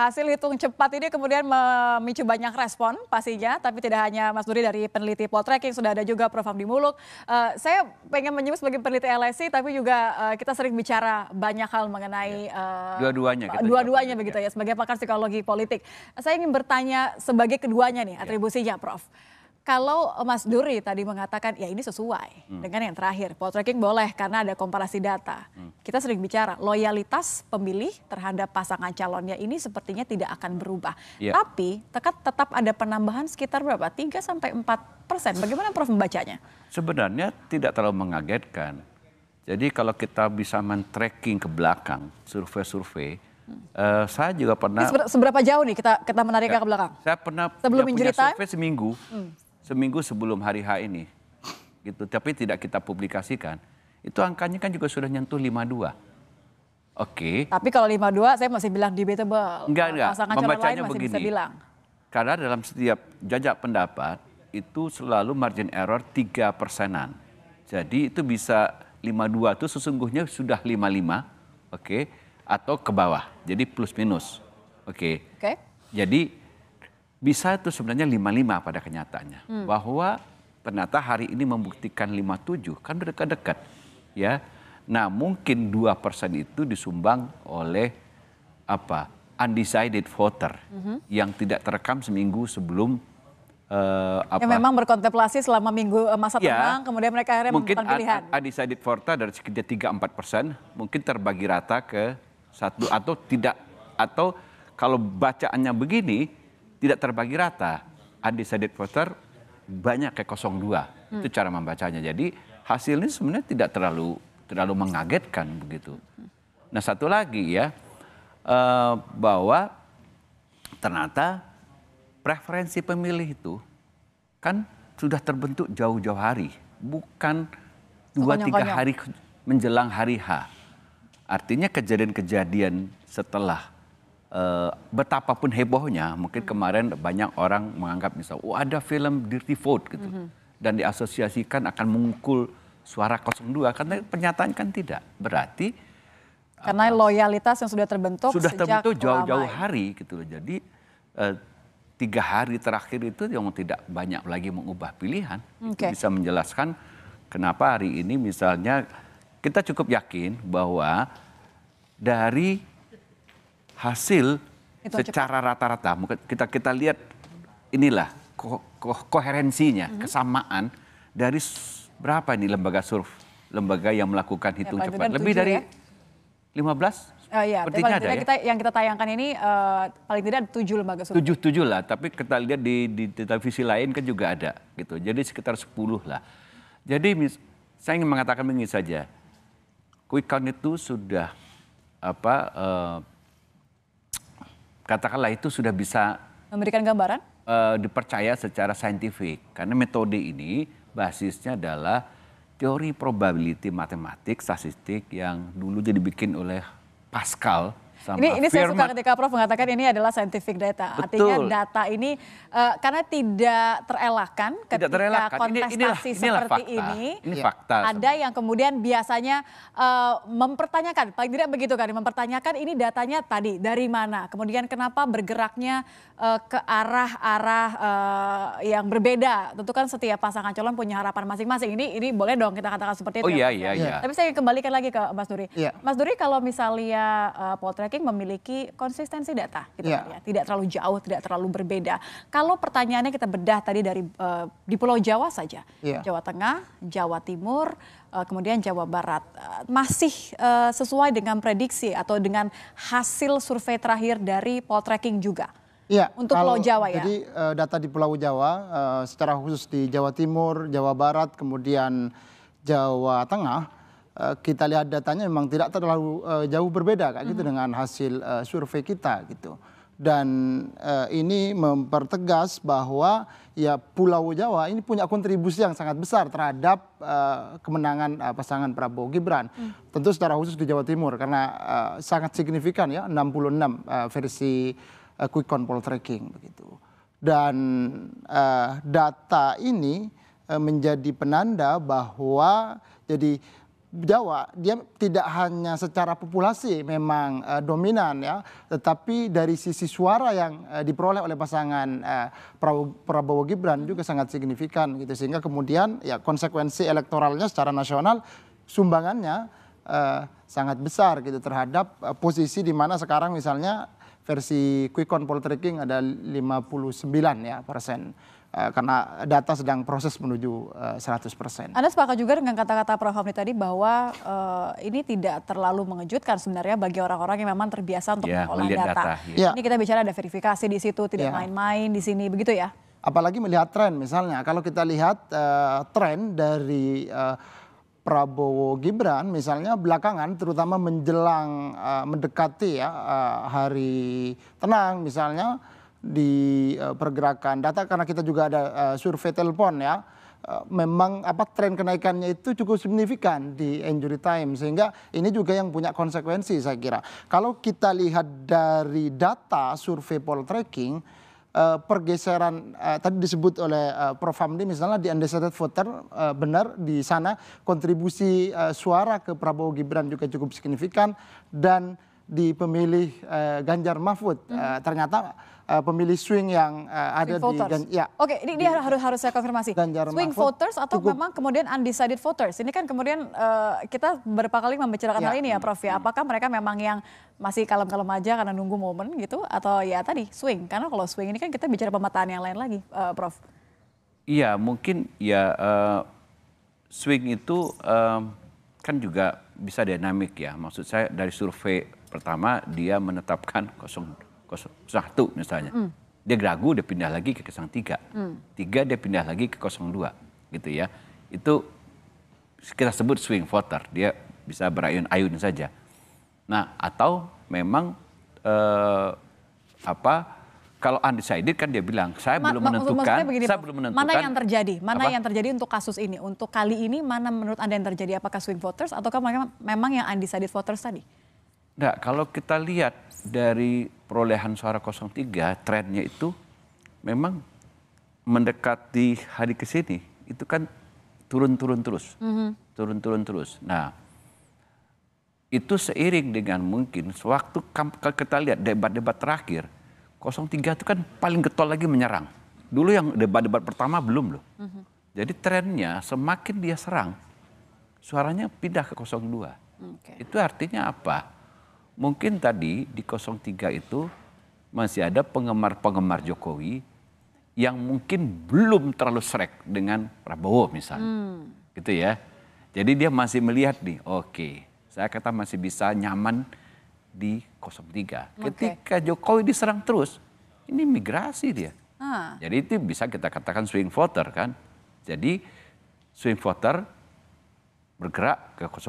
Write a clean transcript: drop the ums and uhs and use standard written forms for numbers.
Hasil hitung cepat ini kemudian memicu banyak respon pastinya, tapi tidak hanya Mas Duri dari peneliti Poltreking, sudah ada juga Prof. Hamdi Muluk. Saya pengen menyebut sebagai peneliti LSI, tapi juga kita sering bicara banyak hal mengenai dua-duanya begitu ya, sebagai pakar psikologi politik. Saya ingin bertanya sebagai keduanya nih, atribusinya Prof. Kalau Mas Duri tadi mengatakan ya ini sesuai dengan yang terakhir, Poltreking boleh karena ada komparasi data. Kita sering bicara loyalitas pemilih terhadap pasangan calonnya ini sepertinya tidak akan berubah. Tapi tetap ada penambahan sekitar berapa? 3-4%. Bagaimana Prof membacanya? Sebenarnya tidak terlalu mengagetkan. Jadi kalau kita bisa men-tracking ke belakang survei-survei, saya juga pernah. Seberapa jauh nih kita menariknya ke belakang? Saya pernah sebelum punya survei seminggu sebelum hari H ini, gitu. Tapi tidak kita publikasikan. Itu angkanya kan juga sudah nyentuh 52. Oke. Tapi kalau 52 saya masih bilang debatable. Enggak. Pasangan calon lain Membacanya masih begini. bisa bilang. Karena dalam setiap jajak pendapat itu selalu margin error 3%-an. Jadi itu bisa 52 itu sesungguhnya sudah 55, oke, atau ke bawah. Jadi plus minus. Oke. Jadi bisa itu sebenarnya 55 pada kenyataannya. Bahwa ternyata hari ini membuktikan 57, kan dekat-dekat. Ya. Nah mungkin 2% itu disumbang oleh undecided voter yang tidak terekam seminggu sebelum yang memang berkontemplasi selama minggu masa tenang, kemudian mereka akhirnya menentukan pilihan. Mungkin undecided voter dari sekitar 3-4% mungkin terbagi rata ke satu atau tidak, atau kalau bacaannya begini tidak terbagi rata. Undecided voter banyak kayak 02. Itu cara membacanya. Jadi hasilnya sebenarnya tidak terlalu mengagetkan begitu. Nah satu lagi ya, bahwa ternyata preferensi pemilih itu kan sudah terbentuk jauh-jauh hari. Bukan 2-3 hari menjelang hari H. Artinya kejadian-kejadian setelah betapapun hebohnya, mungkin kemarin banyak orang menganggap misalnya, ada film Dirty Vote gitu, dan diasosiasikan akan memukul suara 02, karena penyataan kan tidak. Berarti karena loyalitas yang sudah terbentuk sejak jauh-jauh hari gitu loh. Jadi 3 hari terakhir itu yang tidak banyak lagi mengubah pilihan. Itu bisa menjelaskan kenapa hari ini misalnya kita cukup yakin bahwa dari hasil secara rata-rata, kita lihat inilah koherensinya, kesamaan dari berapa ini lembaga yang melakukan hitung cepat, lebih dari 15. Sepertinya ada ya. Yang kita tayangkan ini paling tidak 7 lembaga survei. 7 lah, tapi kita lihat di televisi lain kan juga ada gitu. Jadi sekitar 10 lah. Jadi saya ingin mengatakan begini saja, quick count itu sudah katakanlah itu sudah bisa memberikan gambaran dipercaya secara saintifik, karena metode ini basisnya adalah teori probability matematik statistik yang dulu dibikin oleh Pascal sama ini saya suka ketika Prof mengatakan ini adalah scientific data. Artinya data ini karena tidak terelakkan ketika kontestasi seperti ini fakta. Ada yang kemudian biasanya mempertanyakan, paling tidak begitu kan, mempertanyakan ini datanya tadi dari mana, kemudian kenapa bergeraknya ke arah-arah yang berbeda. Tentu kan setiap pasangan calon punya harapan masing-masing. Ini boleh dong kita katakan seperti itu. Iya. Tapi saya kembalikan lagi ke Mas Duri. Mas Duri, kalau misalnya Poltreking memiliki konsistensi data, gitu ya, tidak terlalu jauh, tidak terlalu berbeda. Kalau pertanyaannya kita bedah tadi dari di Pulau Jawa saja, Jawa Tengah, Jawa Timur, kemudian Jawa Barat, masih sesuai dengan prediksi atau dengan hasil survei terakhir dari Poltreking juga. Untuk Pulau Jawa ya. Jadi data di Pulau Jawa, secara khusus di Jawa Timur, Jawa Barat, kemudian Jawa Tengah, kita lihat datanya memang tidak terlalu jauh berbeda kayak gitu dengan hasil survei kita gitu. Dan ini mempertegas bahwa ya Pulau Jawa ini punya kontribusi yang sangat besar terhadap kemenangan pasangan Prabowo Gibran. Tentu secara khusus di Jawa Timur karena sangat signifikan ya, 66 versi quick count Poltreking begitu. Dan data ini menjadi penanda bahwa jadi Jawa dia tidak hanya secara populasi memang dominan ya, tetapi dari sisi suara yang diperoleh oleh pasangan Prabowo Gibran juga sangat signifikan gitu, sehingga kemudian ya konsekuensi elektoralnya secara nasional sumbangannya sangat besar gitu terhadap posisi di mana sekarang misalnya versi quick count poltreking ada 59% ya karena data sedang proses menuju 100%. Anda sepakat juga dengan kata-kata Prof. Hamdi tadi bahwa ini tidak terlalu mengejutkan sebenarnya bagi orang-orang yang memang terbiasa untuk mengolah data. Ya. Ini kita bicara ada verifikasi di situ, tidak main-main di sini, begitu ya? Apalagi melihat tren misalnya, kalau kita lihat tren dari Prabowo Gibran misalnya belakangan terutama menjelang mendekati ya hari tenang misalnya di pergerakan data, karena kita juga ada survei telepon ya, memang tren kenaikannya itu cukup signifikan di injury time, sehingga ini juga yang punya konsekuensi saya kira. Kalau kita lihat dari data survei poltreking, pergeseran tadi disebut oleh Prof. Hamdi misalnya di undecided voter, benar di sana kontribusi suara ke Prabowo Gibran juga cukup signifikan, dan di pemilih Ganjar Mahfud ternyata pemilih swing yang ada di ya. Oke, ini dia harus saya konfirmasi. Ganjar swing Mahfud voters atau memang kemudian undecided voters? Ini kan kemudian kita beberapa kali membicarakan hal ini ya Prof ya. Apakah mereka memang yang masih kalem-kalem aja karena nunggu momen gitu, atau ya tadi swing? Karena kalau swing ini kan kita bicara pemetaan yang lain lagi, Prof. Iya, mungkin ya swing itu kan juga bisa dinamik ya. Maksud saya dari survei pertama dia menetapkan 01 misalnya. Dia ragu, dia pindah lagi ke 03. 3 dia pindah lagi ke 02 gitu ya. Itu kita sebut swing voter, dia bisa berayun-ayun saja. Nah, atau memang kalau undecided kan dia bilang saya belum menentukan, begini, mana yang terjadi? Yang terjadi untuk kasus ini? Untuk kali ini mana menurut Anda yang terjadi? Apakah swing voters ataukah memang yang undecided voters tadi? Nah, kalau kita lihat dari perolehan suara 03, trennya itu memang mendekati hari ke sini itu kan turun-turun terus. Turun-turun terus. Nah, itu seiring dengan mungkin sewaktu kita lihat debat-debat terakhir, 03 itu kan paling getol lagi menyerang. Dulu yang debat-debat pertama belum loh. Jadi trennya semakin dia serang, suaranya pindah ke 02. Itu artinya apa? Mungkin tadi di 03 itu masih ada penggemar-penggemar Jokowi yang mungkin belum terlalu srek dengan Prabowo misalnya. Gitu ya. Jadi dia masih melihat nih, oke, saya kata masih bisa nyaman di 03. Ketika Jokowi diserang terus, ini migrasi dia. Jadi itu bisa kita katakan swing voter kan. Jadi swing voter bergerak ke 03.